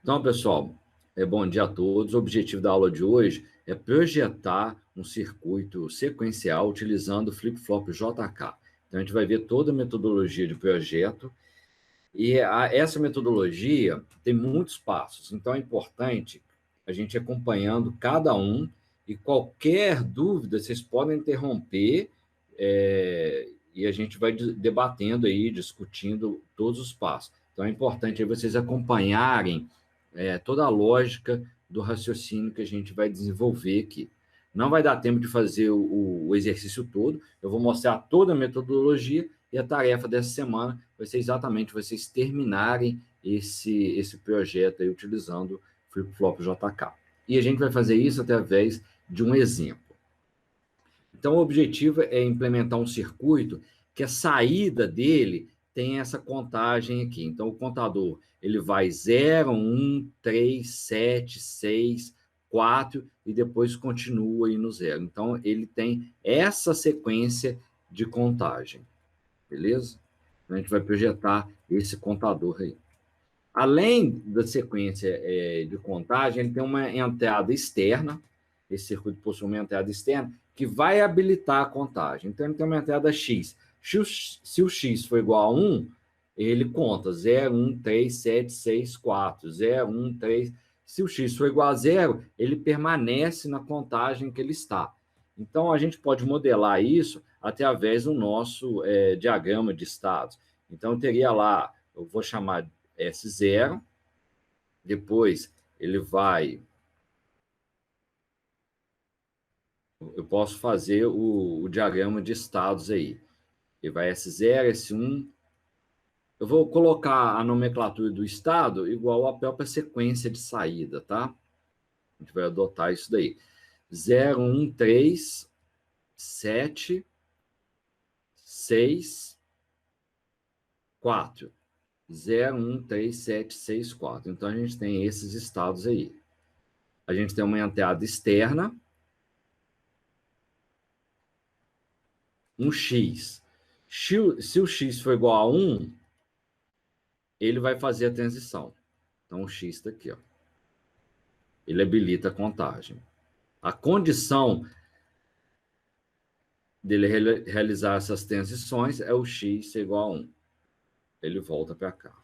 Então, pessoal, bom dia a todos. O objetivo da aula de hoje é projetar um circuito sequencial utilizando o flip-flop JK. Então, a gente vai ver toda a metodologia de projeto e essa metodologia tem muitos passos. Então, é importante a gente ir acompanhando cada um e qualquer dúvida, vocês podem interromper e a gente vai debatendo aí, discutindo todos os passos. Então, é importante aí vocês acompanharem toda a lógica do raciocínio que a gente vai desenvolver aqui. Não vai dar tempo de fazer o exercício todo, eu vou mostrar toda a metodologia e a tarefa dessa semana vai ser exatamente vocês terminarem esse projeto aí utilizando Flip-Flop JK. E a gente vai fazer isso através de um exemplo. Então, o objetivo é implementar um circuito que a saída dele tem essa contagem aqui. Então, o contador ele vai 0, 1, 3, 7, 6, 4 e depois continua aí no 0. Então, ele tem essa sequência de contagem, beleza? Então, a gente vai projetar esse contador aí. Além da sequência de contagem, ele tem uma entrada externa, esse circuito possui uma entrada externa, que vai habilitar a contagem. Então, ele tem uma entrada X. Se o X for igual a 1, ele conta 0, 1, 3, 7, 6, 4, 0, 1, 3. Se o X for igual a 0, ele permanece na contagem que ele está. Então, a gente pode modelar isso através do nosso diagrama de estados. Então, eu teria lá, eu vou chamar S0, depois ele vai... Eu posso fazer o diagrama de estados aí. Ele vai S0, S1. Eu vou colocar a nomenclatura do estado igual à própria sequência de saída, tá? A gente vai adotar isso daí. 0, 1, 3, 7, 6, 4. 0, 1, 3, 7, 6, 4. Então, a gente tem esses estados aí. A gente tem uma entrada externa, um X. Se o X for igual a 1, ele vai fazer a transição. Então, o X está aqui, ó. Ele habilita a contagem. A condição dele realizar essas transições é o X ser igual a 1. Ele volta para cá.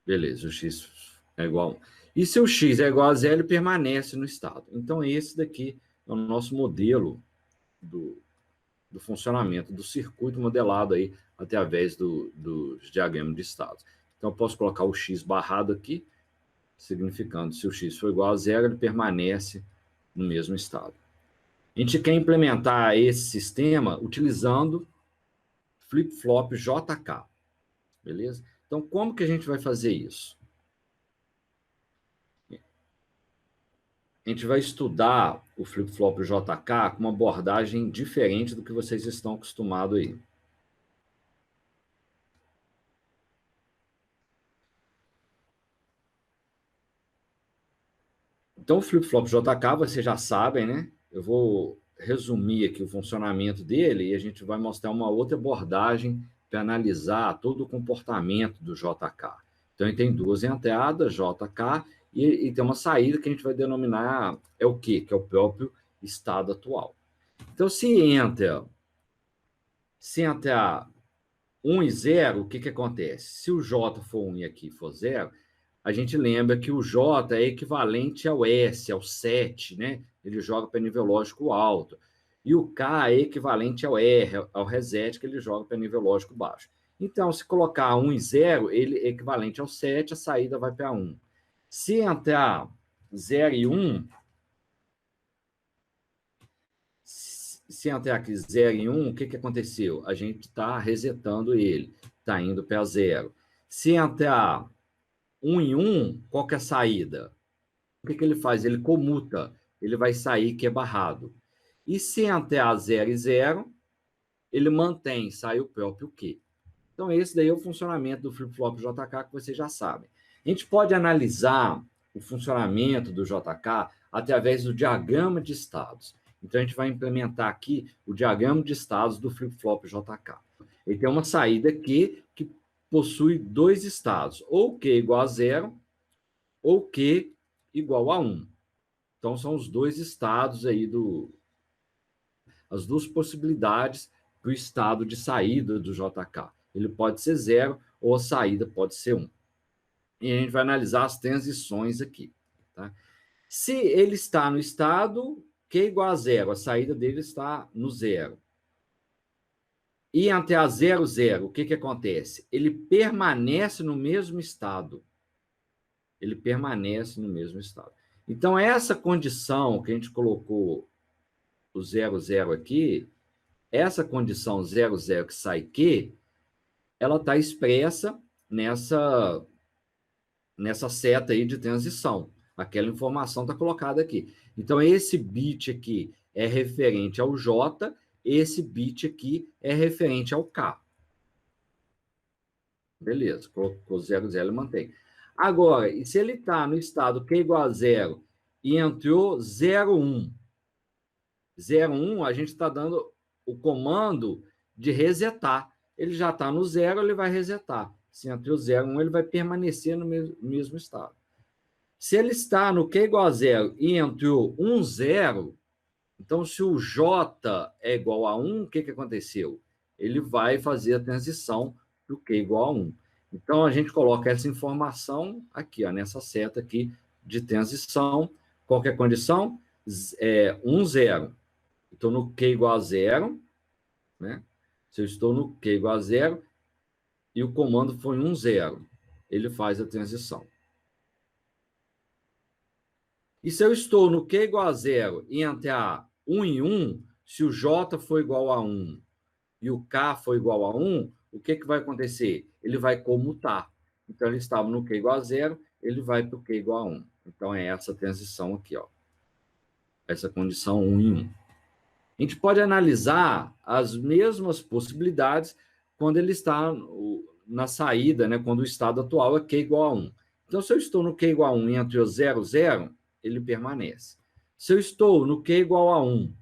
Beleza, o X é igual a 1. E se o X é igual a 0, ele permanece no estado. Então, esse daqui é o nosso modelo do funcionamento do circuito modelado aí através dos diagramas de estados. Então, eu posso colocar o X barrado aqui, significando se o X for igual a 0, ele permanece no mesmo estado. A gente quer implementar esse sistema utilizando flip-flop JK, beleza? Então, como que a gente vai fazer isso? A gente vai estudar o flip-flop JK com uma abordagem diferente do que vocês estão acostumados aí. Então, o flip-flop JK, vocês já sabem, né? Eu vou resumir aqui o funcionamento dele e a gente vai mostrar uma outra abordagem para analisar todo o comportamento do JK. Então, ele tem duas entradas, JK, e tem uma saída que a gente vai denominar o quê? Que é o próprio estado atual. Então, se entrar 1 e 0, o que acontece? Se o J for 1 e aqui for 0, a gente lembra que o J é equivalente ao S, ao 7, né? Ele joga para nível lógico alto. E o K é equivalente ao R, ao reset, que ele joga para nível lógico baixo. Então, se colocar 1 e 0, ele é equivalente ao 7, a saída vai para 1. Se entrar 0 e 1, se entrar aqui 0 e 1, o que aconteceu? A gente está resetando ele, está indo para 0. Se entrar 1 em 1, qual que é a saída? O que ele faz? Ele comuta, ele vai sair que é barrado. E se entrar 0 e 0, ele mantém, sai o próprio Q. Então, esse daí é o funcionamento do flip-flop JK que vocês já sabem. A gente pode analisar o funcionamento do JK através do diagrama de estados. Então, a gente vai implementar aqui o diagrama de estados do flip-flop JK. Ele tem uma saída Q que possui dois estados, ou Q igual a 0, ou Q igual a 1. Então, são os dois estados aí as duas possibilidades do estado de saída do JK. Ele pode ser 0 ou a saída pode ser 1. E a gente vai analisar as transições aqui. Tá? Se ele está no estado Q igual a 0, a saída dele está no 0. E até a 0, 0, o que acontece? Ele permanece no mesmo estado. Ele permanece no mesmo estado. Então, essa condição que a gente colocou o 0, 0 aqui, essa condição 0, 0 que sai Q, ela está expressa nessa seta aí de transição. Aquela informação está colocada aqui. Então, esse bit aqui é referente ao J, esse bit aqui é referente ao K. Beleza, colocou 0, 0 e mantém. Agora, e se ele está no estado Q igual a 0 e entrou 0, 1? 0, 1, a gente está dando o comando de resetar. Ele já está no 0, ele vai resetar. Se entrou 0, 1, ele vai permanecer no mesmo estado. Se ele está no Q igual a 0 e entrou 1, 0, então se o J é igual a 1, o que aconteceu? Ele vai fazer a transição do Q igual a 1. Então, a gente coloca essa informação aqui, ó, nessa seta aqui de transição. Qual que é a condição? 1, 0. Estou no Q igual a 0, né? Se eu estou no Q igual a 0 e o comando foi 1, 0, ele faz a transição. E se eu estou no Q igual a 0 e entrar 1 em 1, se o J for igual a 1 e o K for igual a 1, o que vai acontecer? Ele vai comutar. Então, ele estava no Q igual a 0, ele vai para o Q igual a 1. Então, é essa transição aqui, ó. Essa condição 1 em 1. A gente pode analisar as mesmas possibilidades quando ele está na saída, né? Quando o estado atual é Q igual a 1. Então, se eu estou no Q igual a 1 e entre o 0, 0, ele permanece. Se eu estou no Q igual a 1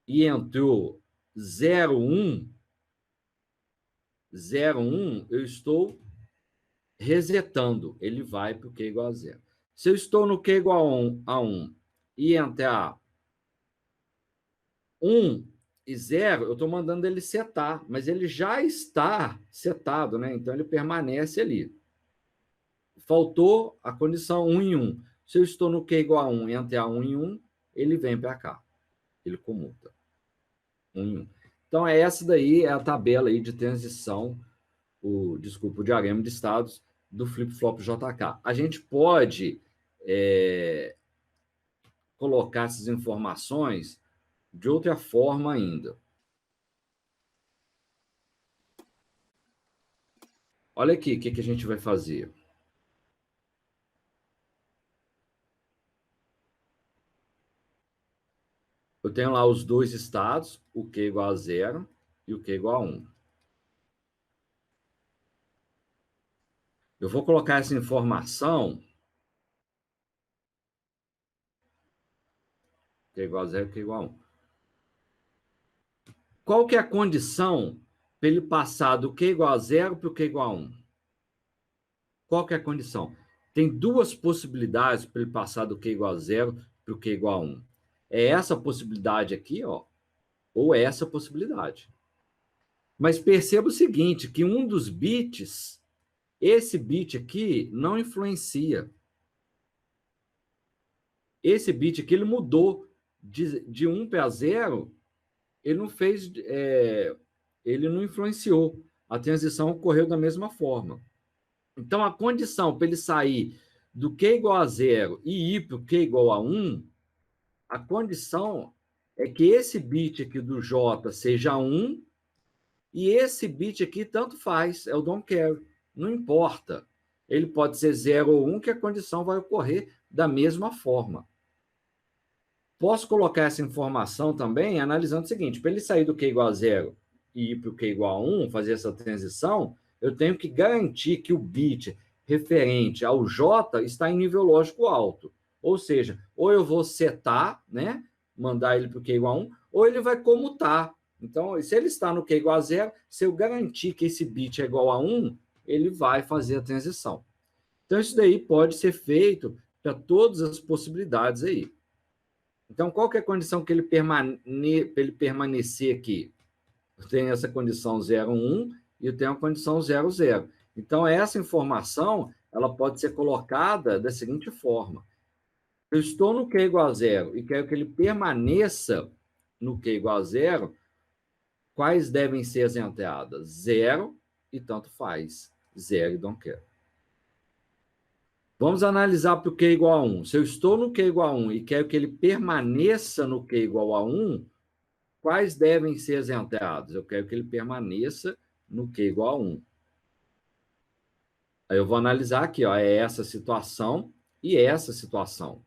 e entrou 0, 1, 0, 1, eu estou resetando. Ele vai para o Q igual a 0. Se eu estou no Q igual a 1 e entrar 1 e 0, eu estou mandando ele setar, mas ele já está setado, né? Então, ele permanece ali. Faltou a condição 1 em 1. Se eu estou no Q igual a 1 e entrar 1 em 1, ele vem para cá. Ele comuta. 1 em 1. Então, essa daí é a tabela aí de transição, o diagrama de estados do flip-flop JK. A gente pode colocar essas informações de outra forma ainda. Olha aqui o que a gente vai fazer. Eu tenho lá os dois estados, o Q igual a 0 e o Q igual a 1. Eu vou colocar essa informação, Q igual a 0 e Q igual a 1. Qual que é a condição para ele passar do Q igual a 0 para o Q igual a 1? Qual que é a condição? Tem duas possibilidades para ele passar do Q igual a 0 para o Q igual a 1. É essa possibilidade aqui, ó, ou essa possibilidade. Mas perceba o seguinte, que um dos bits, esse bit aqui, não influencia. Esse bit aqui, ele mudou de 1 para 0, ele não fez, ele não influenciou. A transição ocorreu da mesma forma. Então, a condição para ele sair do Q igual a 0 e ir para o Q igual a 1, a condição é que esse bit aqui do J seja 1 e esse bit aqui tanto faz, é o don't care, não importa. Ele pode ser 0 ou 1, que a condição vai ocorrer da mesma forma. Posso colocar essa informação também analisando o seguinte, para ele sair do Q igual a 0 e ir para o Q igual a 1, fazer essa transição, eu tenho que garantir que o bit referente ao J está em nível lógico alto. Ou seja, ou eu vou setar, né, mandar ele para o Q igual a 1, ou ele vai comutar. Então, se ele está no Q igual a 0, se eu garantir que esse bit é igual a 1, ele vai fazer a transição. Então, isso daí pode ser feito para todas as possibilidades aí. Então, qual que é a condição que ele permanecer aqui? Eu tenho essa condição 0, 1 e eu tenho a condição 0, 0. Então, essa informação ela pode ser colocada da seguinte forma. Eu estou no Q igual a 0 e quero que ele permaneça no Q igual a 0, quais devem ser as entradas? 0 e tanto faz. 0 e don't care. Vamos analisar para o Q igual a 1. Se eu estou no Q igual a 1 e quero que ele permaneça no Q igual a 1, quais devem ser as entradas? Eu quero que ele permaneça no Q igual a 1. Aí eu vou analisar aqui, ó, é essa situação e essa situação.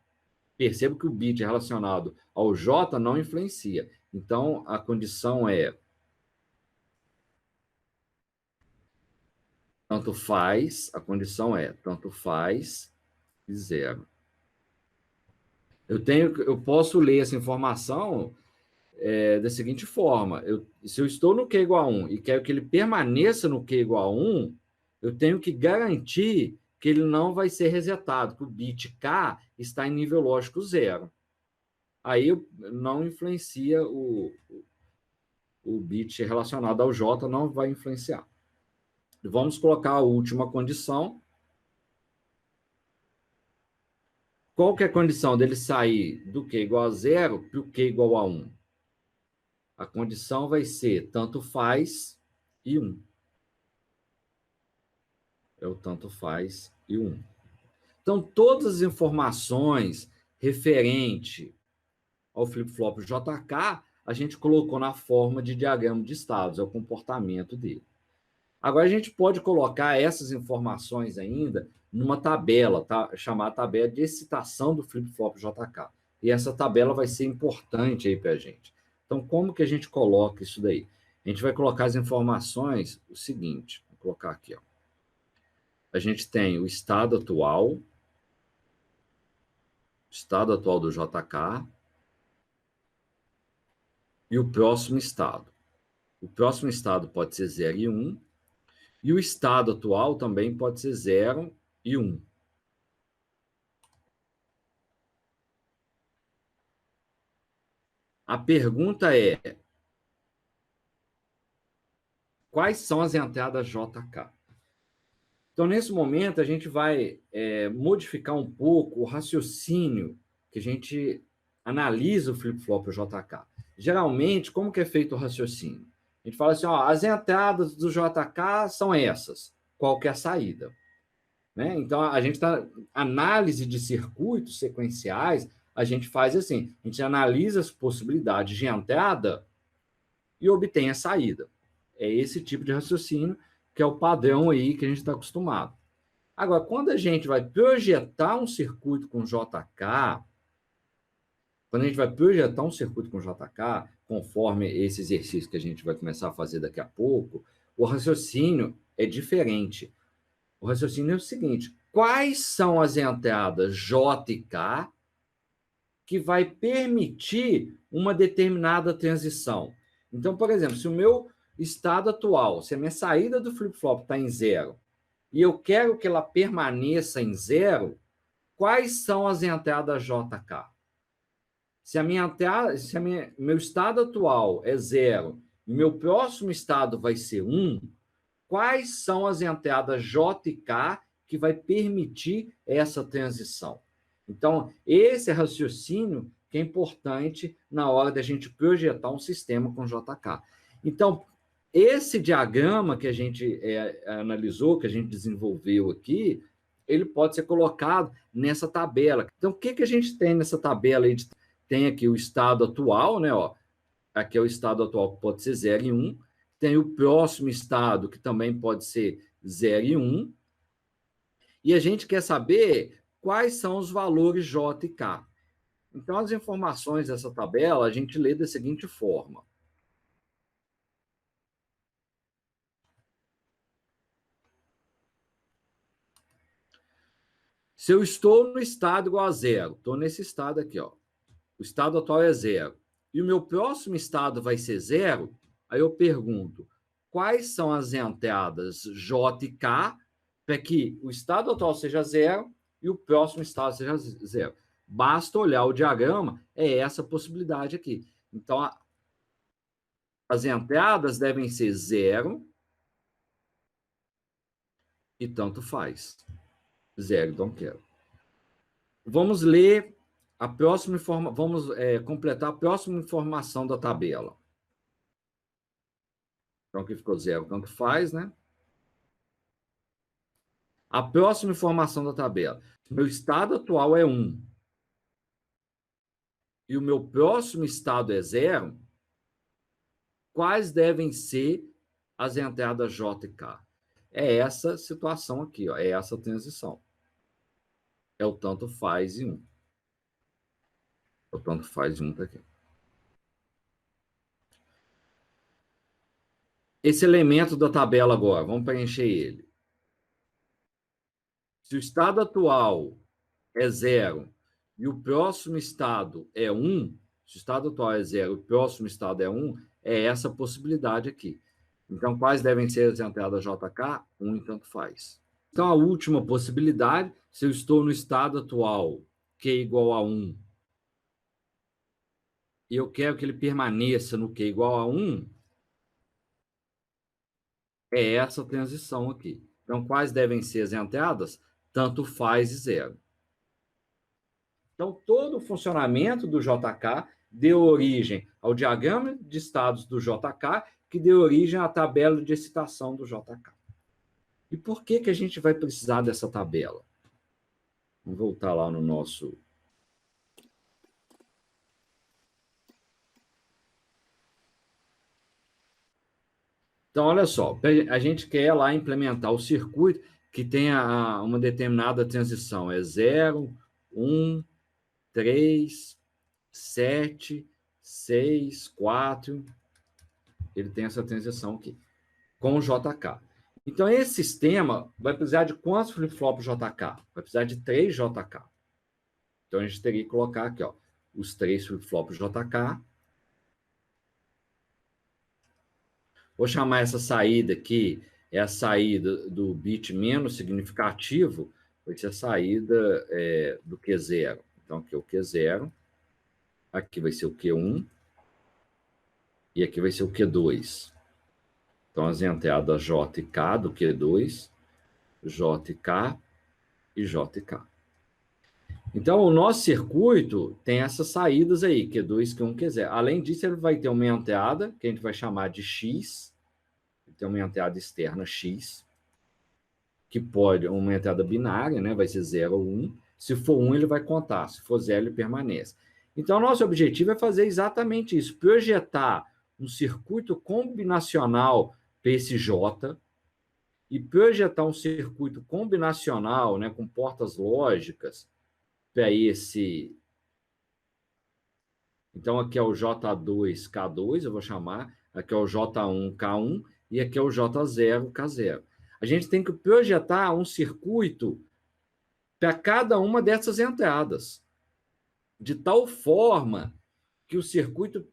Percebo que o bit relacionado ao J não influencia. Então, a condição é tanto faz, a condição é tanto faz e 0. Eu posso ler essa informação da seguinte forma. Se eu estou no Q igual a 1 e quero que ele permaneça no Q igual a 1, eu tenho que garantir que ele não vai ser resetado, que o bit K está em nível lógico 0. Aí não influencia o bit relacionado ao J, não vai influenciar. Vamos colocar a última condição. Qual que é a condição dele sair do Q igual a 0 para o Q igual a 1? A condição vai ser tanto faz e 1. É o tanto faz e 1. Então, todas as informações referente ao flip-flop JK, a gente colocou na forma de diagrama de estados, é o comportamento dele. Agora, a gente pode colocar essas informações ainda numa tabela, tá? Chamada tabela de excitação do flip-flop JK. E essa tabela vai ser importante aí para a gente. Então, como que a gente coloca isso daí? A gente vai colocar as informações, o seguinte, vou colocar aqui, ó. A gente tem o estado atual do JK e o próximo estado. O próximo estado pode ser 0 e 1, e o estado atual também pode ser 0 e 1. A pergunta é: quais são as entradas JK? Então, nesse momento, a gente vai modificar um pouco o raciocínio que a gente analisa o flip-flop JK. Geralmente, como que é feito o raciocínio? A gente fala assim, ó, as entradas do JK são essas, qual que é a saída? Né? Então, a gente está... Análise de circuitos sequenciais, a gente faz assim, a gente analisa as possibilidades de entrada e obtém a saída. É esse tipo de raciocínio que é o padrão aí que a gente está acostumado. Agora, quando a gente vai projetar um circuito com JK, conforme esse exercício que a gente vai começar a fazer daqui a pouco, o raciocínio é diferente. O raciocínio é o seguinte: quais são as entradas J e K que vai permitir uma determinada transição? Então, por exemplo, se o meu estado atual, se a minha saída do flip-flop está em 0 e eu quero que ela permaneça em 0, quais são as entradas JK? Se meu estado atual é 0 e meu próximo estado vai ser 1, quais são as entradas J e K que vai permitir essa transição? Então, esse é raciocínio que é importante na hora da gente projetar um sistema com JK. Então, esse diagrama que a gente analisou, que a gente desenvolveu aqui, ele pode ser colocado nessa tabela. Então, o que a gente tem nessa tabela aí? Tem aqui o estado atual, né? Ó, aqui é o estado atual que pode ser 0 e 1. Tem o próximo estado, que também pode ser 0 e 1. E a gente quer saber quais são os valores J e K. Então, as informações dessa tabela, a gente lê da seguinte forma. Se eu estou no estado igual a zero, estou nesse estado aqui, ó. O estado atual é zero. E o meu próximo estado vai ser zero, aí eu pergunto, quais são as entradas J e K para que o estado atual seja zero e o próximo estado seja zero? Basta olhar o diagrama, é essa possibilidade aqui. Então, as entradas devem ser zero e tanto faz. Zero, don't care. Vamos ler a próxima informação, vamos completar a próxima informação da tabela. Então, aqui ficou zero, tanto faz, né? A próxima informação da tabela. Meu estado atual é 1. E o meu próximo estado é 0. Quais devem ser as entradas J e K? É essa situação aqui, ó, é essa transição. É o tanto faz em 1. É o tanto faz em 1 tá aqui. Esse elemento da tabela agora, vamos preencher ele. Se o estado atual é 0 e o próximo estado é 1, se o estado atual é 0 e o próximo estado é 1, é essa possibilidade aqui. Então, quais devem ser as entradas JK? 1 e tanto faz. Então, a última possibilidade, se eu estou no estado atual, Q igual a 1, e eu quero que ele permaneça no Q igual a 1, é essa transição aqui. Então, quais devem ser as entradas? Tanto faz e 0. Então, todo o funcionamento do JK deu origem ao diagrama de estados do JK, que deu origem à tabela de excitação do JK. E por que, que a gente vai precisar dessa tabela? Vamos voltar lá no nosso... Então, olha só, a gente quer lá implementar o circuito que tenha uma determinada transição. É 0, 1, 3, 7, 6, 4. Ele tem essa transição aqui, com o JK. Então, esse sistema vai precisar de quantos flip-flops JK? Vai precisar de 3 JK. Então, a gente teria que colocar aqui, ó, os 3 flip-flops JK. Vou chamar essa saída aqui, é a saída do bit menos significativo, vai ser a saída do Q0. Então, aqui é o Q0, aqui vai ser o Q1, e aqui vai ser o Q2. Então, as entradas J e K do Q2, J e K e J e K. Então, o nosso circuito tem essas saídas aí, Q2, Q1, Q0. Além disso, ele vai ter uma entrada, que a gente vai chamar de X, tem uma entrada externa X, que pode, uma entrada binária, né? Vai ser 0 ou 1. Se for 1, ele vai contar. Se for 0, ele permanece. Então, nosso objetivo é fazer exatamente isso, projetar um circuito combinacional para esse J e projetar um circuito combinacional, né, com portas lógicas para esse... Então, aqui é o J2K2, eu vou chamar, aqui é o J1K1 e aqui é o J0K0. A gente tem que projetar um circuito para cada uma dessas entradas, de tal forma que o circuito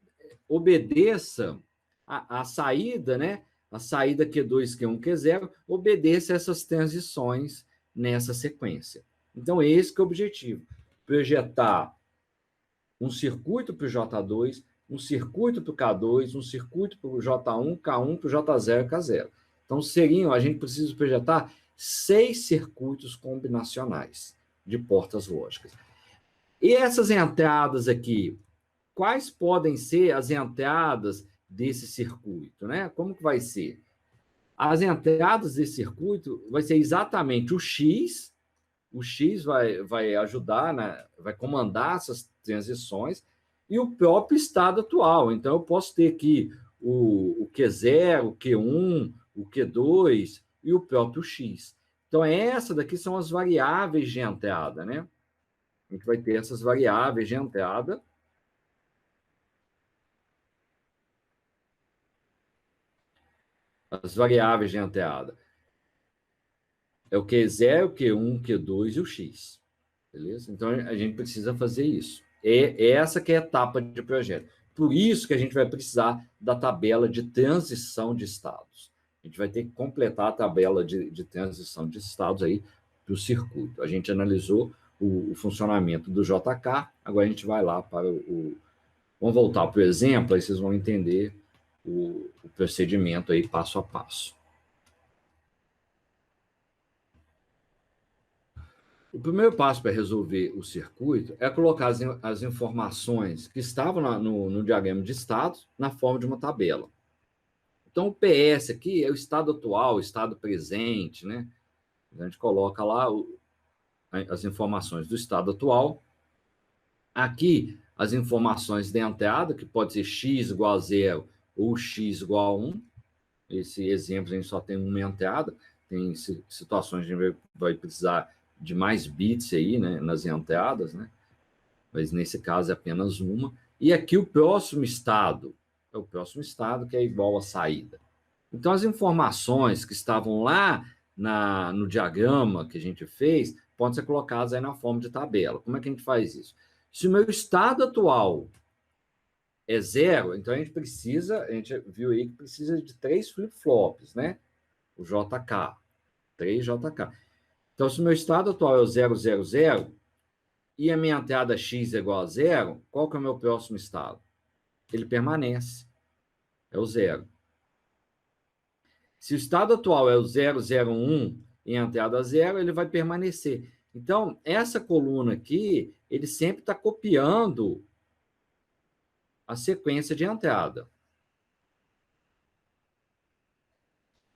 obedeça a saída, né? A saída Q2, Q1, Q0, obedeça essas transições nessa sequência. Então, esse que é o objetivo. Projetar um circuito para o J2, um circuito para o K2, um circuito para o J1, K1, para o J0, K0. Então, a gente precisa projetar 6 circuitos combinacionais de portas lógicas. E essas entradas aqui, quais podem ser as entradas desse circuito, né? Como que vai ser? As entradas desse circuito vai ser exatamente o X vai ajudar, né? Vai comandar essas transições, e o próprio estado atual. Então, eu posso ter aqui o Q0, o Q1, o Q2 e o próprio X. Então, essa daqui são as variáveis de entrada, né? A gente vai ter essas variáveis de entrada. As variáveis de entrada. É o Q0, o Q1, o Q2 e o X. beleza? Então, a gente precisa fazer isso. É essa que é a etapa de projeto. Por isso que a gente vai precisar da tabela de transição de estados. A gente vai ter que completar a tabela de transição de estados aí para o circuito. A gente analisou o funcionamento do JK, agora a gente vai lá para o... Vamos voltar para o exemplo, aí vocês vão entender o procedimento aí passo a passo. O primeiro passo para resolver o circuito é colocar as informações que estavam no diagrama de estados na forma de uma tabela. Então, o PS aqui é o estado atual, o estado presente, né? A gente coloca lá as informações do estado atual. Aqui, as informações de entrada, que pode ser x igual a 0 ou x igual a 1. Esse exemplo a gente só tem uma entrada. Tem situações que a gente vai precisar de mais bits aí, né, nas entradas, né? Mas nesse caso é apenas uma. E aqui o próximo estado, é o próximo estado que é igual à saída. Então, as informações que estavam lá no diagrama que a gente fez, podem ser colocadas aí na forma de tabela. Como é que a gente faz isso? Se o meu estado atual é 0, então a gente viu aí que precisa de 3 flip-flops, né? O JK, 3 JK. Então, se o meu estado atual é o 0, 0, 0, e a minha entrada x é igual a 0, qual que é o meu próximo estado? Ele permanece, é o 0. Se o estado atual é o 0, 0, 1 e a entrada 0, ele vai permanecer. Então, essa coluna aqui, ele sempre está copiando a sequência de entrada.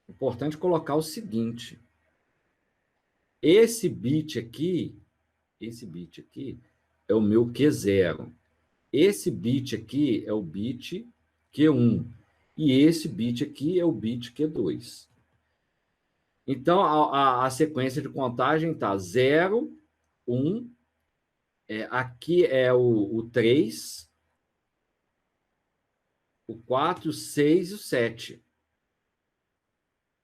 Importante colocar o seguinte: esse bit aqui é o meu Q0. Esse bit aqui é o bit Q1. E esse bit aqui é o bit Q2. Então, a sequência de contagem está 0, 1, aqui é o 3, o 4, o 6 e o 7.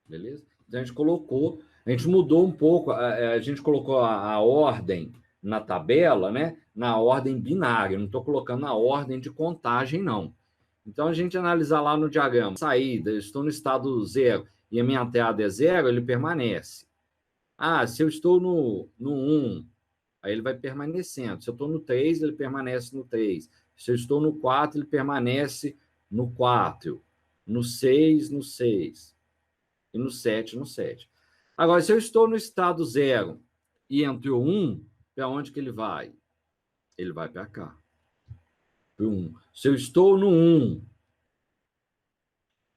Beleza? Então, a gente mudou um pouco, a gente colocou a ordem na tabela, né? Na ordem binária, não estou colocando na ordem de contagem, não. Então, a gente analisar lá no diagrama, saída, eu estou no estado 0 e a minha entrada é 0, ele permanece. Se eu estou no 1, aí ele vai permanecendo. Se eu estou no 3, ele permanece no 3. Se eu estou no 4, ele permanece no 4. No 6, no 6. E no 7, no 7. Agora, se eu estou no estado 0 e entrou 1, para onde que ele vai? Ele vai para cá. Para 1. Se eu estou no 1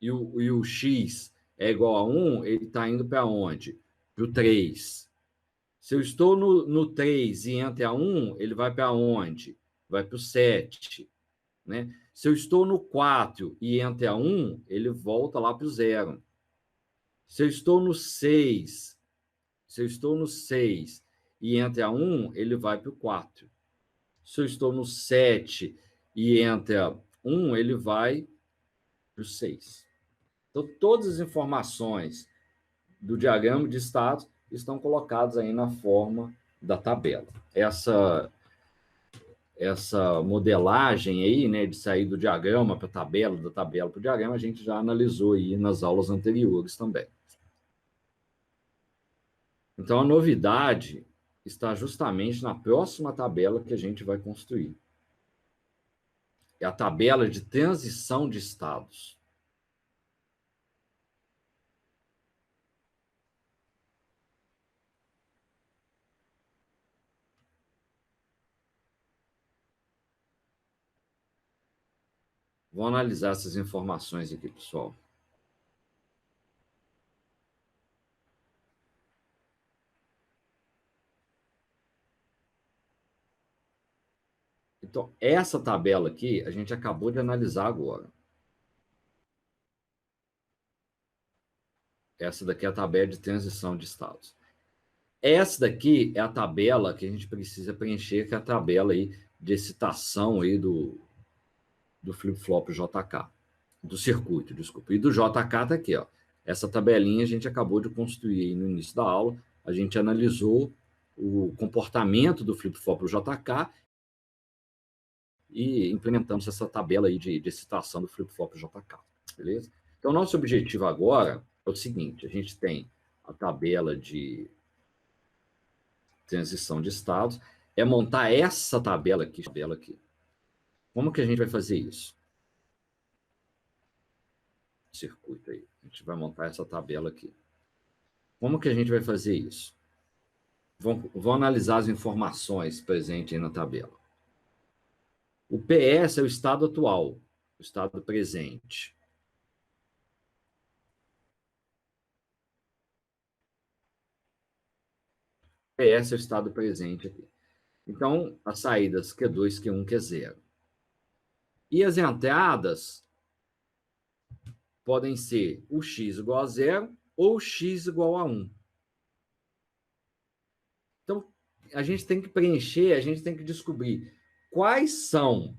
e o x é igual a 1, ele está indo para onde? Para o 3. Se eu estou no 3 e entra 1, ele vai para onde? Vai para o 7. Né? Se eu estou no 4 e entra 1, ele volta lá para o 0. Se eu estou no 6 e entra 1, ele vai para o 4. Se eu estou no 7 e entra 1, ele vai para o 6. Então, todas as informações do diagrama de status estão colocadas aí na forma da tabela. Essa modelagem aí, né, de sair do diagrama para a tabela, da tabela para o diagrama, a gente já analisou aí nas aulas anteriores também. Então, a novidade está justamente na próxima tabela que a gente vai construir. É a tabela de transição de estados. Vou analisar essas informações aqui, pessoal. Então, essa tabela aqui, a gente acabou de analisar agora. Essa daqui é a tabela de transição de estados. Essa daqui é a tabela que a gente precisa preencher, que é a tabela aí de excitação aí do flip-flop JK. Do circuito, desculpa. E do JK está aqui, ó. Essa tabelinha a gente acabou de construir aí no início da aula. A gente analisou o comportamento do flip-flop do JK e implementamos essa tabela aí de excitação do flip-flop JK, beleza? Então, nosso objetivo agora é o seguinte, a gente tem a tabela de transição de estados, é montar essa tabela aqui. Como que a gente vai fazer isso? Circuito aí. A gente vai montar essa tabela aqui. Como que a gente vai fazer isso? Vou analisar as informações presentes aí na tabela. O PS é o estado atual, o estado presente. PS é o estado presente aqui. Então, as saídas Q2, Q1, Q0. E as entradas podem ser o x igual a 0 ou o x igual a 1. Então, a gente tem que preencher, a gente tem que descobrir quais são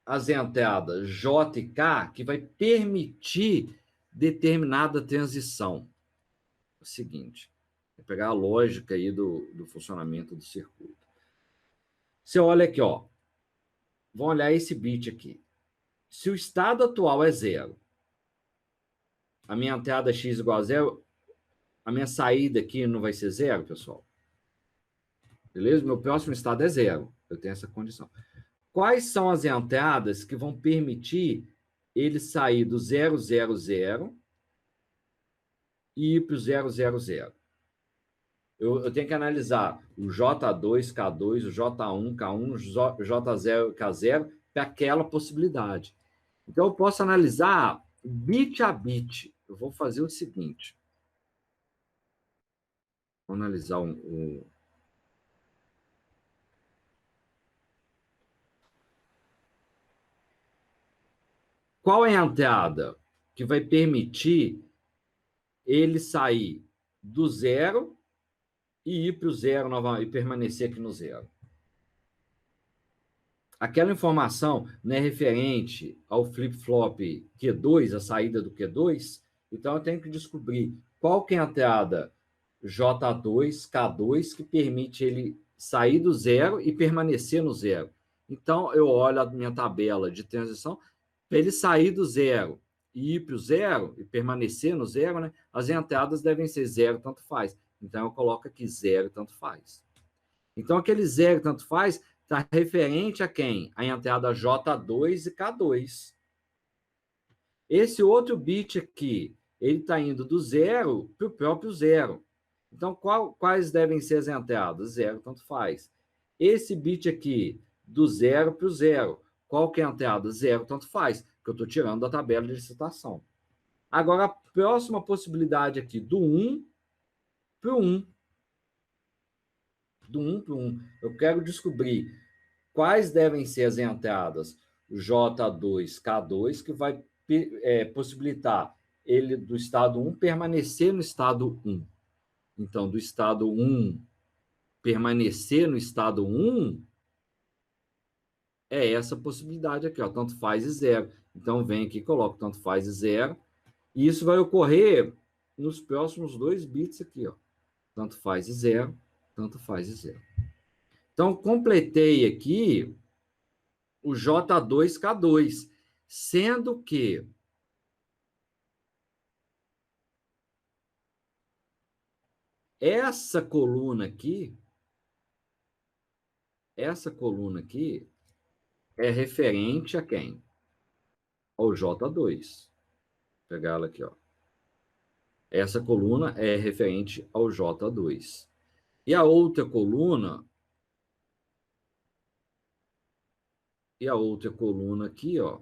as entradas J e K que vai permitir determinada transição. É o seguinte, vou pegar a lógica aí do funcionamento do circuito. Você olha aqui, ó. Vamos olhar esse bit aqui. Se o estado atual é 0, a minha entrada x igual a 0, a minha saída aqui não vai ser 0, pessoal? Beleza? Meu próximo estado é 0. Eu tenho essa condição. Quais são as entradas que vão permitir ele sair do 000 e ir para o 000? Eu tenho que analisar o J2, K2, o J1, K1, o J0, K0 para aquela possibilidade. Então, eu posso analisar bit a bit. Eu vou fazer o seguinte. Vou analisar Qual é a entrada que vai permitir ele sair do 0 e ir para o 0 novamente, e permanecer aqui no 0? Aquela informação não é referente ao flip-flop Q2, a saída do Q2, então eu tenho que descobrir qual que é a entrada J2, K2, que permite ele sair do 0 e permanecer no 0. Então, eu olho a minha tabela de transição, para ele sair do 0 e ir para o 0 e permanecer no 0, né, as entradas devem ser 0, tanto faz. Então, eu coloco aqui 0, tanto faz. Então, aquele 0, tanto faz, está referente a quem? A entrada J2 e K2. Esse outro bit aqui, ele está indo do 0 para o próprio 0. Então, quais devem ser as entradas? 0, tanto faz. Esse bit aqui, do 0 para o 0. Qual que é a entrada? 0, tanto faz, que eu estou tirando da tabela de licitação. Agora, a próxima possibilidade aqui, do 1 para o 1. Do 1 para o 1. Eu quero descobrir quais devem ser as entradas J2, K2, que vai possibilitar ele, do estado 1, permanecer no estado 1. Então, do estado 1 permanecer no estado 1 é essa possibilidade aqui, ó, tanto faz e 0. Então, vem aqui e coloco tanto faz e 0. E isso vai ocorrer nos próximos 2 bits aqui, ó. Tanto faz e 0, tanto faz e 0. Então, completei aqui o J2K2, sendo que essa coluna aqui é referente a quem? Ao J2. Vou pegar ela aqui, ó. Essa coluna é referente ao J2. E a outra coluna aqui, ó,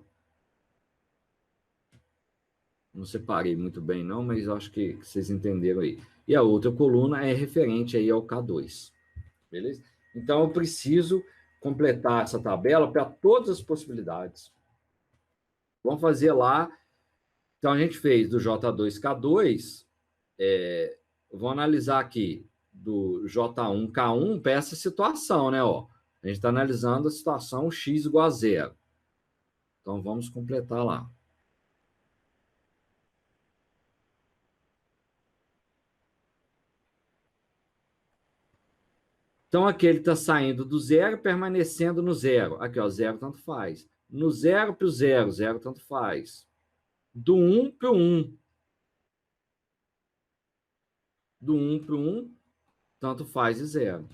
não separei muito bem não, mas acho que vocês entenderam aí. E a outra coluna é referente aí ao K2. Beleza? Então, eu preciso completar essa tabela para todas as possibilidades. Vamos fazer lá. Então, a gente fez do J2K2, vou analisar aqui do J1K1 para essa situação, né? Ó, a gente está analisando a situação x igual a 0. Então, vamos completar lá. Então, aqui ele está saindo do zero, permanecendo no zero. Aqui, ó, zero tanto faz. No zero para o zero, zero tanto faz. Do 1 para o 1. Do 1 para o 1, tanto faz e zero.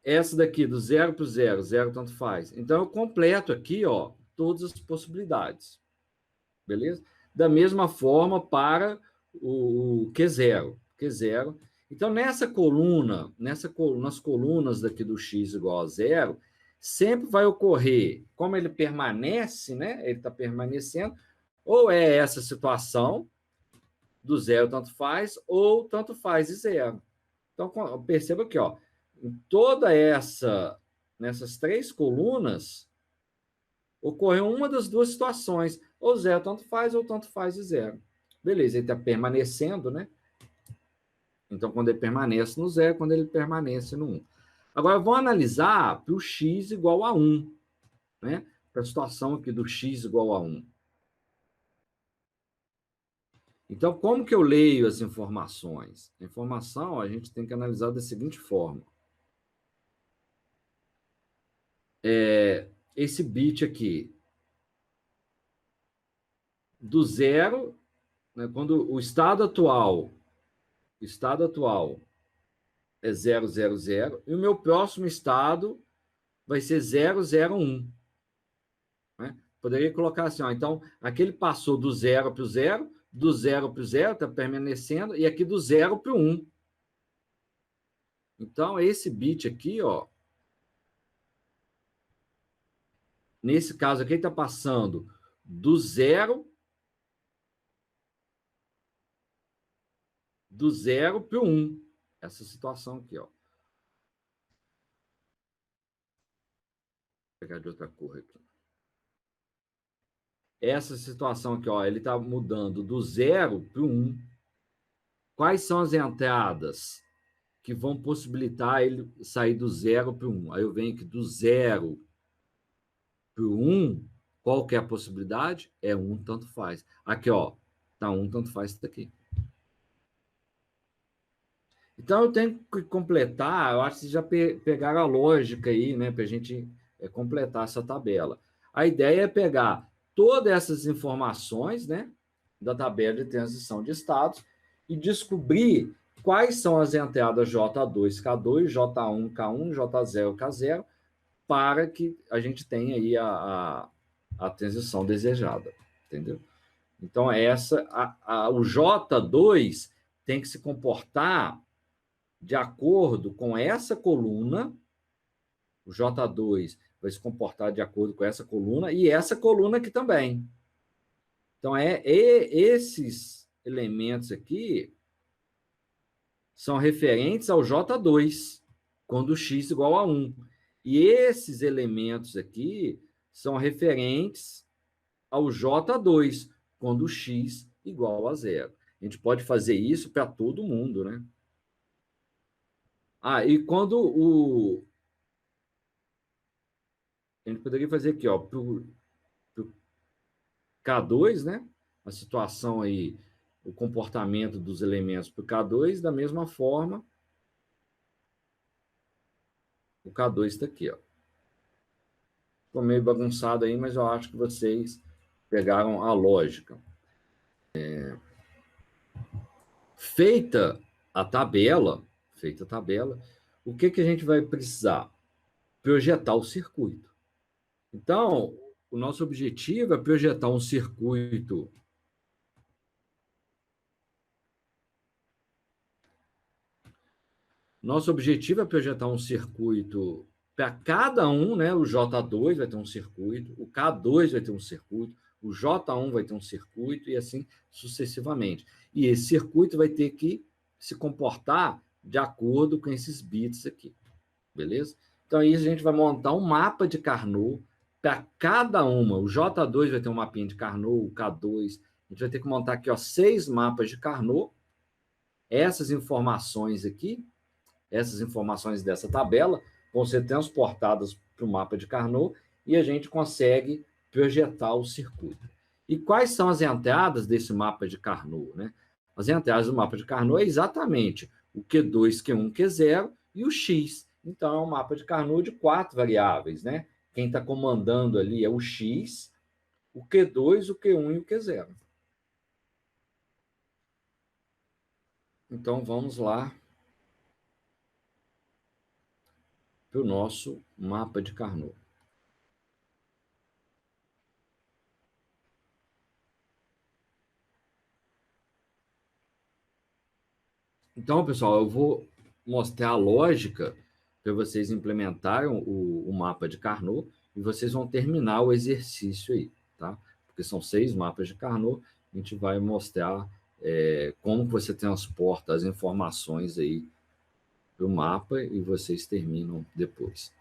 Essa daqui, do zero para o zero, zero tanto faz. Então, eu completo aqui, ó, todas as possibilidades. Beleza? Da mesma forma para o Q0. Q0. Então, nessa coluna, nas colunas daqui do x igual a zero, sempre vai ocorrer, como ele permanece, né? Ele está permanecendo, ou é essa situação do zero tanto faz, ou tanto faz e zero. Então, perceba aqui, ó, em toda nessas três colunas, ocorreu uma das duas situações, ou zero tanto faz, ou tanto faz e zero. Beleza, ele está permanecendo, né? Então, quando ele permanece no zero, quando ele permanece no 1. Agora, vamos analisar para o x igual a 1, né? Para a situação aqui do x igual a 1. Então, como que eu leio as informações? A informação a gente tem que analisar da seguinte forma. Esse bit aqui, do zero, né, quando o estado atual é 0, 0, 0, e o meu próximo estado vai ser 0, 0, 1. Né? Poderia colocar assim, ó, então, aqui ele passou do 0 para o 0, do 0 para o 0, está permanecendo, e aqui do 0 para o 1. Então, esse bit aqui, ó, nesse caso aqui, ele está passando do 0 para o 1. Essa situação aqui, ó. Vou pegar de outra cor aqui. Essa situação aqui, ó, ele está mudando do 0 para o 1. Quais são as entradas que vão possibilitar ele sair do 0 para o 1? Aí eu venho aqui do 0 para o 1, qual que é a possibilidade? É 1, tanto faz. Aqui, ó, tá 1, tanto faz isso daqui. Então, eu tenho que completar, eu acho que vocês já pegaram a lógica aí, né, para a gente completar essa tabela. A ideia é pegar todas essas informações, né, da tabela de transição de estados e descobrir quais são as entradas J2, K2, J1, K1, J0, K0, para que a gente tenha aí a transição desejada, entendeu? Então, o J2 tem que se comportar de acordo com essa coluna, o J2 vai se comportar de acordo com essa coluna e essa coluna aqui também. Então, esses elementos aqui são referentes ao J2, quando x igual a 1. E esses elementos aqui são referentes ao J2, quando x igual a 0. A gente pode fazer isso para todo mundo, né? E quando a gente poderia fazer aqui, ó, para o K2, né? A situação aí, o comportamento dos elementos para o K2, da mesma forma, o K2 está aqui, ó. Ficou meio bagunçado aí, mas eu acho que vocês pegaram a lógica. Feita a tabela, o que a gente vai precisar? Projetar o circuito. Então, o nosso objetivo é projetar um circuito para cada um, né? O J2 vai ter um circuito, o K2 vai ter um circuito, o J1 vai ter um circuito e assim sucessivamente. E esse circuito vai ter que se comportar de acordo com esses bits aqui, beleza? Então, aí a gente vai montar um mapa de Carnot para cada uma. O J2 vai ter um mapinha de Carnot, o K2. A gente vai ter que montar aqui, ó, 6 mapas de Carnot. Essas informações aqui, essas informações dessa tabela, vão ser transportadas para o mapa de Carnot e a gente consegue projetar o circuito. E quais são as entradas desse mapa de Carnot, né? As entradas do mapa de Carnot é exatamente o Q2, Q1, Q0 e o X. Então, é um mapa de Carnot de 4 variáveis, né? Quem está comandando ali é o X, o Q2, o Q1 e o Q0. Então, vamos lá para o nosso mapa de Carnot. Então, pessoal, eu vou mostrar a lógica para vocês implementarem o mapa de Carnot e vocês vão terminar o exercício aí, tá? Porque são 6 mapas de Carnot, a gente vai mostrar como você transporta as informações aí do mapa e vocês terminam depois.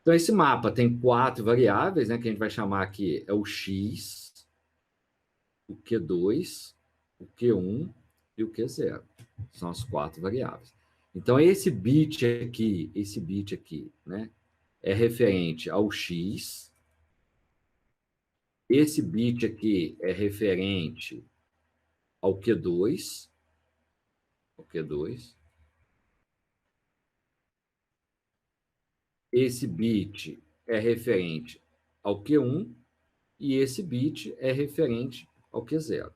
Então, esse mapa tem 4 variáveis, né, que a gente vai chamar aqui é o X, o Q2, o Q1 e o Q0. São as 4 variáveis. Então, esse bit aqui, né, é referente ao X. Esse bit aqui é referente ao Q2. Ao Q2. Esse bit é referente ao Q1 e esse bit é referente ao Q0.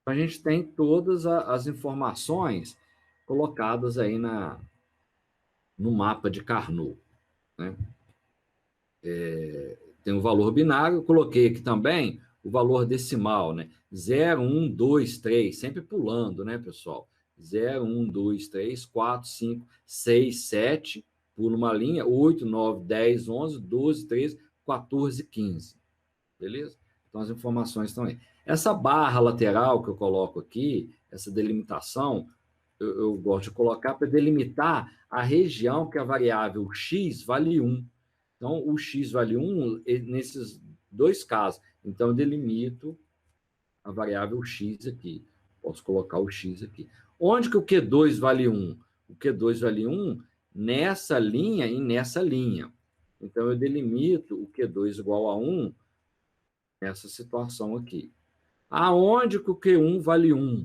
A gente tem todas as informações colocadas aí no mapa de Carnot, né? Tem o valor binário, eu coloquei aqui também o valor decimal, né? 0, 1, 2, 3, sempre pulando, né, pessoal? 0, 1, 2, 3, 4, 5, 6, 7, pula uma linha, 8, 9, 10, 11, 12, 13, 14, 15. Beleza? Então, as informações estão aí. Essa barra lateral que eu coloco aqui, essa delimitação, eu gosto de colocar para delimitar a região que a variável x vale 1. Então, o x vale 1 nesses 2 casos. Então, eu delimito a variável x aqui. Posso colocar o x aqui. Onde que o Q2 vale 1? O Q2 vale 1 nessa linha e nessa linha. Então, eu delimito o Q2 igual a 1 nessa situação aqui. Aonde que o Q1 vale 1?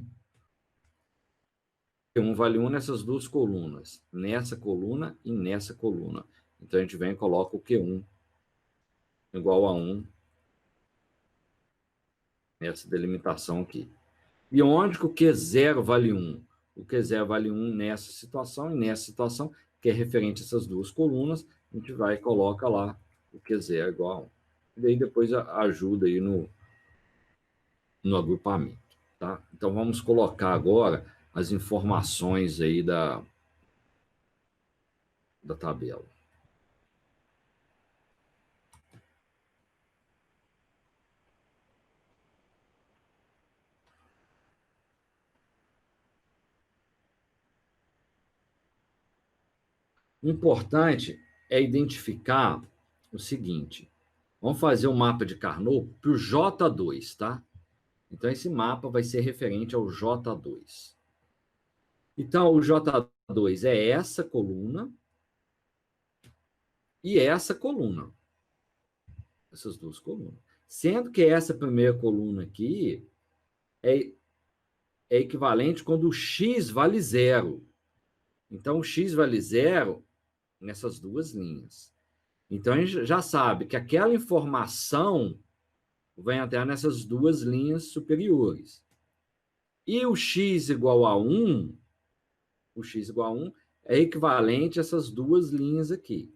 O Q1 vale 1 nessas 2 colunas. Nessa coluna e nessa coluna. Então, a gente vem e coloca o Q1 igual a 1 nessa delimitação aqui. E onde que o Q0 vale 1? O Q0 vale 1 nessa situação e nessa situação, que é referente a essas 2 colunas, a gente vai e coloca lá o Q0 igual a 1. E daí depois ajuda aí no agrupamento. Tá? Então, vamos colocar agora as informações aí da tabela. O importante é identificar o seguinte. Vamos fazer um mapa de Carnot para o J2, tá? Então, esse mapa vai ser referente ao J2. Então, o J2 é essa coluna e essa coluna. Essas 2 colunas. Sendo que essa primeira coluna aqui é equivalente quando o x vale 0. Então, o x vale 0 nessas 2 linhas. Então, a gente já sabe que aquela informação vai entrar nessas 2 linhas superiores. E o x igual a 1, o x igual a 1 é equivalente a essas 2 linhas aqui.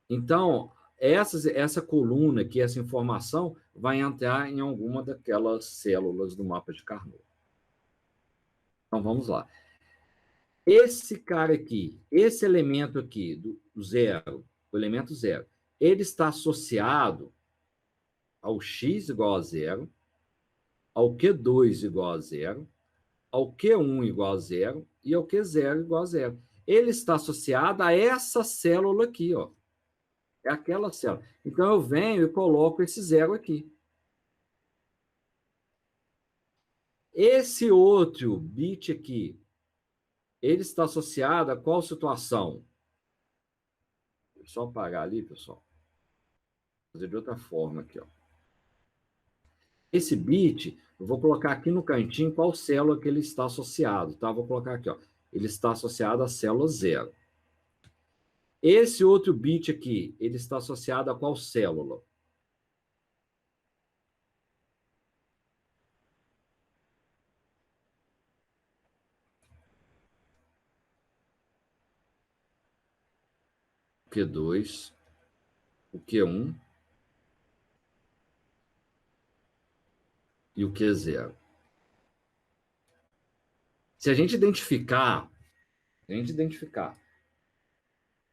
Então, essa coluna aqui, essa informação, vai entrar em alguma daquelas células do mapa de Carnot. Então, vamos lá. Esse cara aqui, esse elemento aqui, do 0, o elemento 0, ele está associado ao x igual a 0, ao Q2 igual a 0, ao Q1 igual a 0 e ao Q0 igual a 0. Ele está associado a essa célula aqui, ó. É aquela célula. Então, eu venho e coloco esse 0 aqui. Esse outro bit aqui, ele está associado a qual situação? Vou só apagar ali, pessoal. Vou fazer de outra forma aqui, ó. Esse bit Eu vou colocar aqui no cantinho qual célula que ele está associado, tá? Vou colocar aqui, ó. Ele está associado à célula 0. Esse outro bit aqui, ele está associado a qual célula? O Q2, o Q1 e o Q0. Se a gente identificar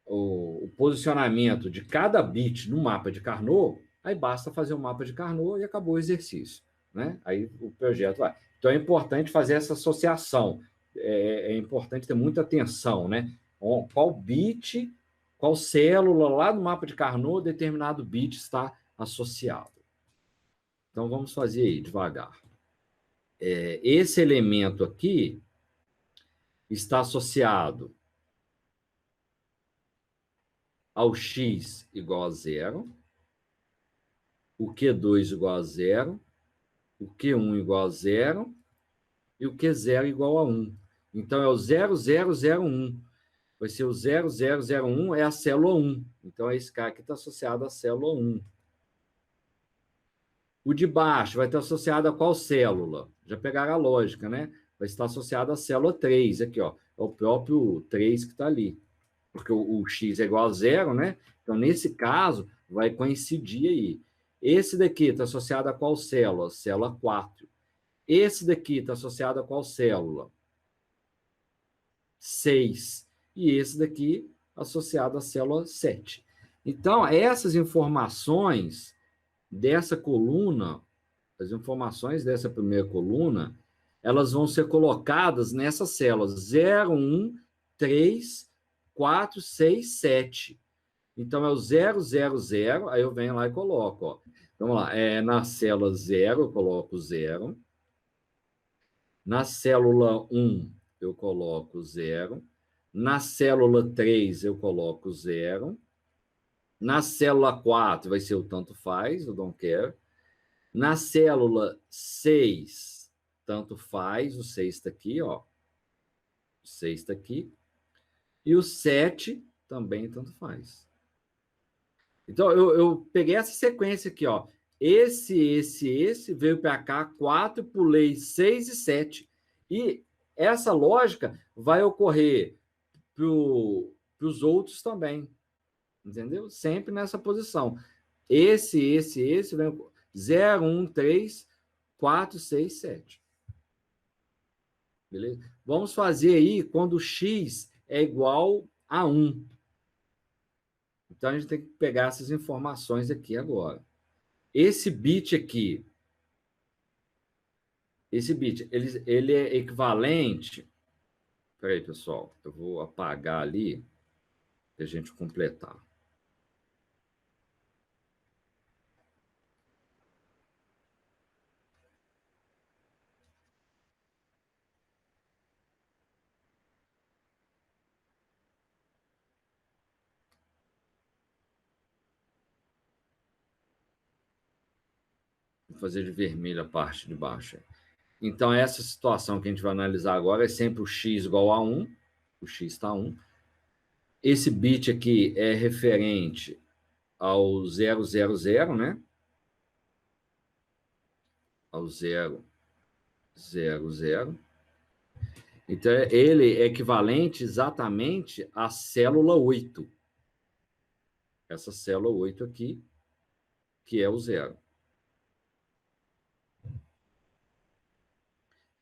o posicionamento de cada bit no mapa de Carnot, aí basta fazer o mapa de Carnot e acabou o exercício, né? Aí o projeto vai. Então é importante fazer essa associação, é importante ter muita atenção, né? Qual bit, qual célula lá no mapa de Carnot determinado bit está associado. Então vamos fazer aí devagar. Esse elemento aqui está associado ao x igual a 0, o Q2 igual a 0, o Q1 igual a 0 e o Q0 igual a 1. Então, é o 0001. Vai ser o 0001 é a célula 1. Então, esse cara aqui está associado à célula 1. O de baixo vai estar associado a qual célula? Já pegaram a lógica, né? Vai estar associado à célula 3. Aqui, ó. É o próprio 3 que está ali. Porque o x é igual a 0, né? Então, nesse caso, vai coincidir aí. Esse daqui está associado a qual célula? Célula 4. Esse daqui está associado a qual célula? 6. E esse daqui associado à célula 7. Então, essas informações dessa coluna, as informações dessa primeira coluna, elas vão ser colocadas nessas células 0, 1, 3, 4, 6, 7. Então, é o 0, 0, 0, aí eu venho lá e coloco. Ó. Então, vamos lá, na célula 0, eu coloco 0. Na célula 1, eu coloco 0. Na célula 3, eu coloco 0. Na célula 4, vai ser o tanto faz, o don't care. Na célula 6, tanto faz, o 6 está aqui, ó. O 6 está aqui. E o 7 também tanto faz. Então, eu peguei essa sequência aqui, ó. Esse, veio para cá, 4, pulei 6 e 7. E essa lógica vai ocorrer para os outros também. Entendeu? Sempre nessa posição. Esse, vem 0, 1, 3, 4, 6, 7. Beleza? Vamos fazer aí quando o x é igual a 1. Então, a gente tem que pegar essas informações aqui agora. Esse bit aqui, ele é equivalente... Espera aí, pessoal. Eu vou apagar ali para a gente completar. Vou fazer de vermelho a parte de baixo. Então, essa situação que a gente vai analisar agora é sempre o x igual a 1. O x está 1. Esse bit aqui é referente ao 000, né? Ao 000. Então, ele é equivalente exatamente à célula 8. Essa célula 8 aqui, que é o 0.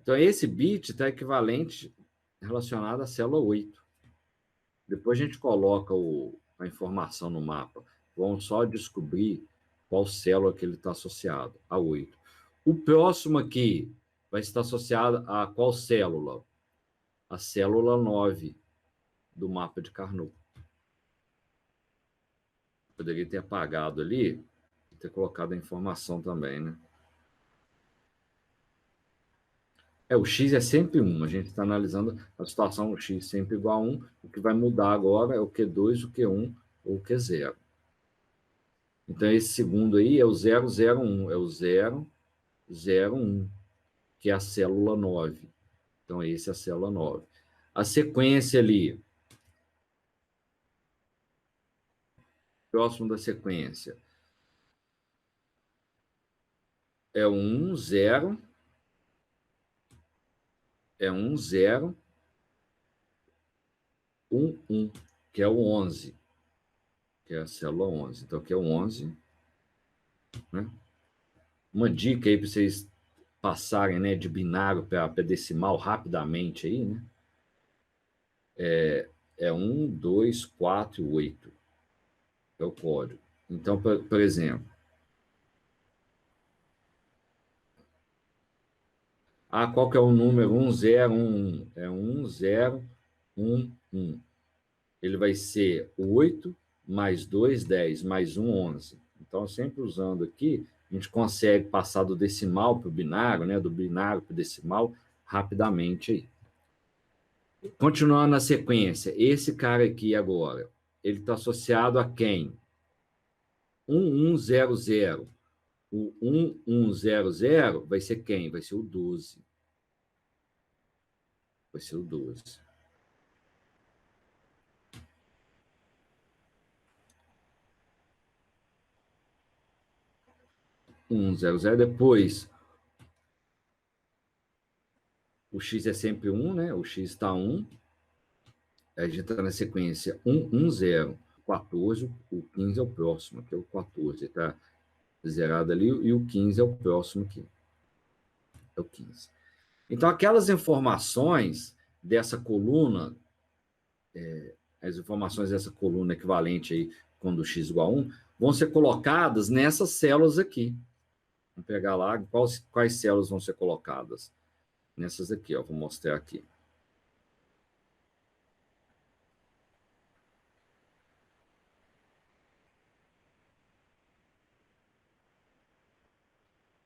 Então, esse bit está equivalente relacionado à célula 8. Depois a gente coloca a informação no mapa. Vamos só descobrir qual célula que ele está associado, a 8. O próximo aqui vai estar associado a qual célula? A célula 9 do mapa de Carnot. Poderia ter apagado ali e ter colocado a informação também, né? O x é sempre 1. A gente está analisando a situação, o x sempre igual a 1. O que vai mudar agora é o Q2, o Q1 ou o Q0. Então, esse segundo aí é o 001. É o 001. que é a célula 9. Então, esse é a célula 9. A sequência ali, próximo da sequência, é 1, 0, é 1, 0, 1, 1, que é o 11, que é a célula 11. Então, aqui é o 11. Né? Uma dica aí para vocês passarem, né, de binário para decimal rapidamente aí, né? É 1, 2, 4 e 8. É o código. Então, por exemplo, qual que é o número? 101. É 1011. Ele vai ser 8 mais 2, 10, mais 1, 11. Então, sempre usando aqui, a gente consegue passar do decimal para o binário, né? Do binário para o decimal, rapidamente aí. Continuando na sequência, esse cara aqui agora, ele está associado a quem? 1100. O 1100 vai ser quem? Vai ser o 12. Vai ser o 12. Depois, o x é sempre 1, né? O x está 1. A gente está na sequência 110. 14, o 15 é o próximo, que é o 14. Está zerado ali, e o 15 é o próximo aqui. É o 15. Então, aquelas informações dessa coluna, as informações dessa coluna equivalente aí, quando x igual a 1, vão ser colocadas nessas células aqui. Vamos pegar lá quais células vão ser colocadas. Nessas aqui, ó, vou mostrar aqui.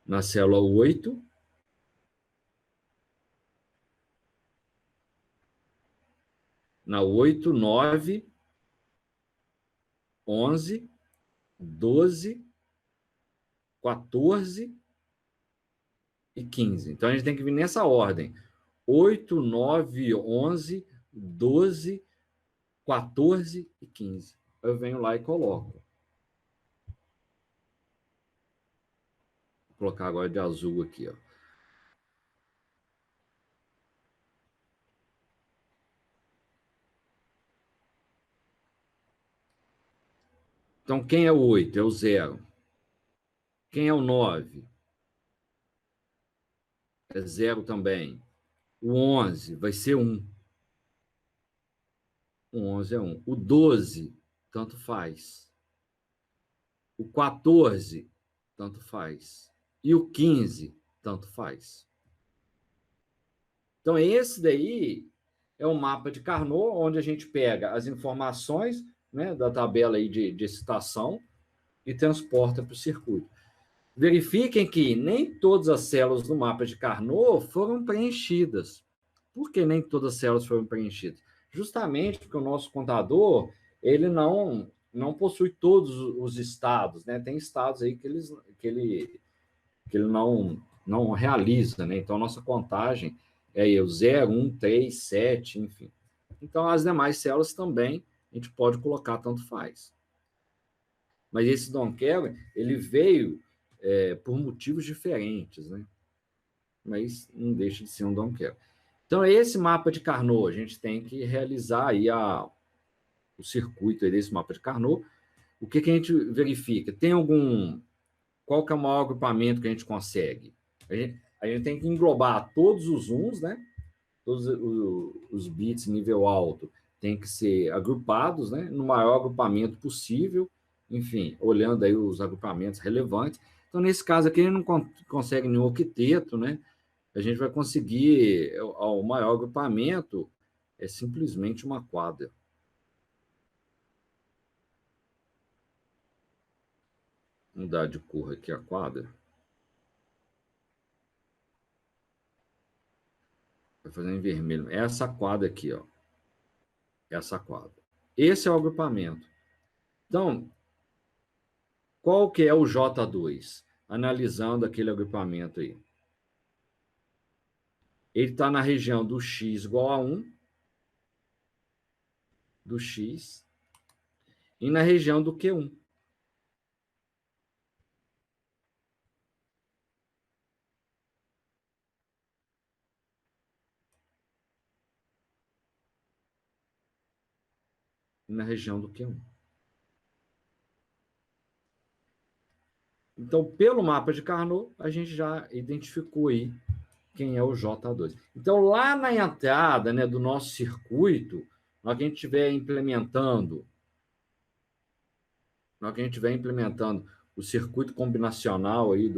Na célula 8, na 8, 9, 11, 12, 14 e 15. Então, a gente tem que vir nessa ordem. 8, 9, 11, 12, 14 e 15. Eu venho lá e coloco. Vou colocar agora de azul aqui, ó. Então, quem é o 8? É o 0. Quem é o 9? É 0 também. O 11 vai ser 1. O 11 é 1. O 12, tanto faz. O 14, tanto faz. E o 15, tanto faz. Então, esse daí é o mapa de Carnot, onde a gente pega as informações, né, da tabela aí de excitação e transporta para o circuito. Verifiquem que nem todas as células do mapa de Carnot foram preenchidas. Por que nem todas as células foram preenchidas? Justamente porque o nosso contador, ele não possui todos os estados, né? Tem estados aí que ele não realiza, né? Então, a nossa contagem é aí, o 0, 1, 3, 7, enfim. Então, as demais células também a gente pode colocar tanto faz. Mas esse Don't Care, ele veio por motivos diferentes, né? Mas não deixa de ser um Don't Care. Então, esse mapa de Carnot, a gente tem que realizar aí o circuito aí desse mapa de Carnot. O que a gente verifica? Qual que é o maior agrupamento que a gente consegue? A gente tem que englobar todos os uns, né? Todos os bits nível alto têm que ser agrupados, né? No maior agrupamento possível, enfim, olhando aí os agrupamentos relevantes. Então, nesse caso aqui, a gente não consegue nenhum octeto, né? A gente vai conseguir, o maior agrupamento é simplesmente uma quadra. Vou mudar de cor aqui a quadra. Vai fazer em vermelho. Essa quadra aqui, ó. Essa quadra. Esse é o agrupamento. Então, qual que é o J2? Analisando aquele agrupamento aí. Ele está na região do x igual a 1, do x, e na região do Q1. E na região do Q1. Então, pelo mapa de Carnot, a gente já identificou aí quem é o J2. Então, lá na entrada, né, do nosso circuito, na hora que a gente estiver implementando, o circuito combinacional aí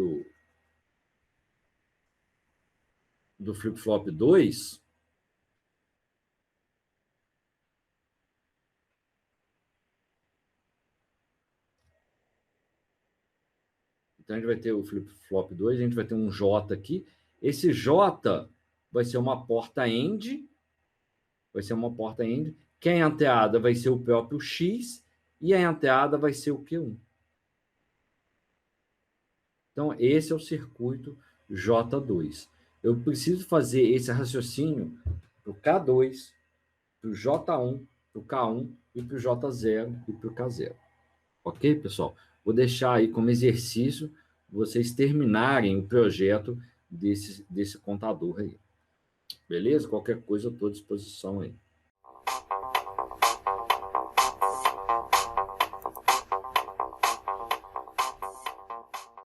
do flip-flop 2, então a gente vai ter o flip-flop 2, a gente vai ter um J aqui. Esse J vai ser uma porta AND, Quem é enteada vai ser o próprio X e a enteada vai ser o Q1. Então, esse é o circuito J2. Eu preciso fazer esse raciocínio para o K2, para o J1, para o K1 e para o J0 e para o K0. Ok, pessoal? Vou deixar aí como exercício vocês terminarem o projeto desse contador aí. Beleza? Qualquer coisa eu estou à disposição aí.